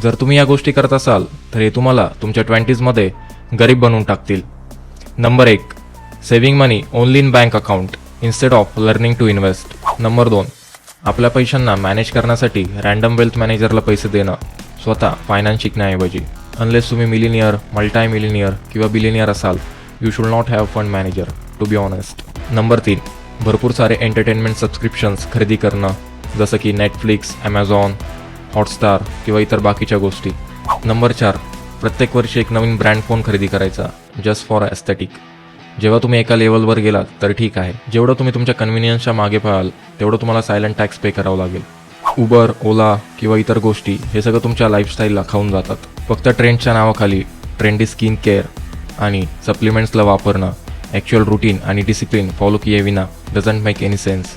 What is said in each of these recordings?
जर तुम्ही या गोष्टी करत असाल तर हे तुम्हाला तुमच्या 20s मध्ये गरीब बनवून टाकतील. Number 1, saving money only in bank account instead of learning to invest. Number 2, आपल्या पैशांना मॅनेज करण्यासाठी रँडम वेल्थ मॅनेजरला पैसे देणं, स्वतः फायनान्स शिकण्याऐवजी. अनलेस तुम्ही मिलिनियर, मल्टाय मिलिनियर किंवा बिलिनियर असाल, you should not have fund manager to be honest. Number 3, भरपूर सारे एंटरटेनमेंट सबस्क्रिप्शन्स खरेदी करणं, जसं की नेटफ्लिक्स, ॲमेझॉन, हॉटस्टार किंवा इतर बाकीच्या गोष्टी. नंबर 4, प्रत्येक वर्षी एक नवीन ब्रँड फोन खरेदी करायचा जस्ट फॉर एस्थेटिक. जेव्हा तुम्ही एका लेवलवर गेलात तर ठीक आहे, जेवढं तुम्ही तुमच्या कन्व्हिनियन्सच्या मागे पळाल तेवढं तुम्हाला सायलेंट टॅक्स पे करावं लागेल. उबर, ओला किंवा इतर गोष्टी हे सगळं तुमच्या लाईफस्टाईलला खाऊन जातात. फक्त ट्रेंडच्या नावाखाली ट्रेंडी स्किन केअर आणि सप्लिमेंट्सला वापरणं, ॲक्च्युअल रुटीन आणि डिसिप्लिन फॉलो केल्याविना डझंट मेक एनी सेन्स.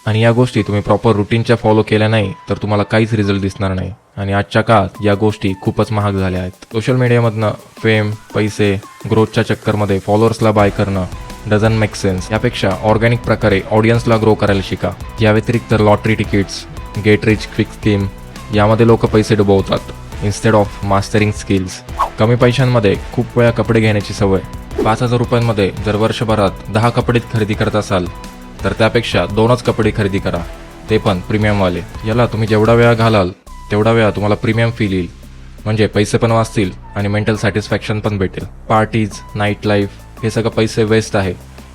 आणि या गोष्टी तुम्ही प्रॉपर रुटीनच्या फॉलो केल्या नाही तर तुम्हाला काहीच रिझल्ट दिसणार नाही. आणि आजच्या काळात या गोष्टी खूपच महाग झाल्या आहेत. सोशल मीडियामधनं फेम, पैसे, ग्रोथच्या चक्करमध्ये फॉलोअर्सला बाय करणं डझंट मेक सेन्स. यापेक्षा ऑर्गॅनिक प्रकारे ऑडियन्सला ग्रो करायला शिका. या व्यतिरिक्त lottery tickets, get rich quick scheme यामध्ये लोक पैसे डुबवतात इन्स्टेड ऑफ मास्टरिंग स्किल्स. कमी पैशांमध्ये खूप वेळा कपडे घेण्याची सवय. 5,000 रुपयांमध्ये जर वर्षभरात 10 कपडे खरेदी करत असाल तर त्यापेक्षा 2च कपडे खरेदी करा, ते पण प्रीमियमवाले. याला तुम्ही जेवढा वेळा घालाल तेवढा वेळा तुम्हाला प्रीमियम फील येईल. म्हणजे पैसे पण वाचतील आणि मेंटल सॅटिस्फॅक्शन पण भेटेल. पार्टीज, नाईट लाईफ हे सगळं पैसे वेस्ट आहे.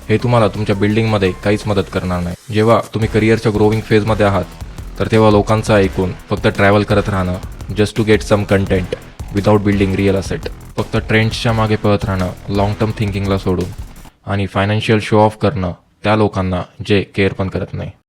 हे तुम्हाला तुमच्या बिल्डिंगमध्ये काहीच मदत करणार नाही. जेव्हा तुम्ही करिअरच्या ग्रोविंग फेजमध्ये आहात तर तेव्हा लोकांचं ऐकून फक्त ट्रॅव्हल करत राहणं just to get some content without building real asset, फक्त ट्रेंड्सच्या मागे पळत राहणं लॉंग टर्म थिंकिंगला सोडून, आणि फायनान्शियल शो ऑफ करणं त्या लोकांना जे केअर पण करत नाही.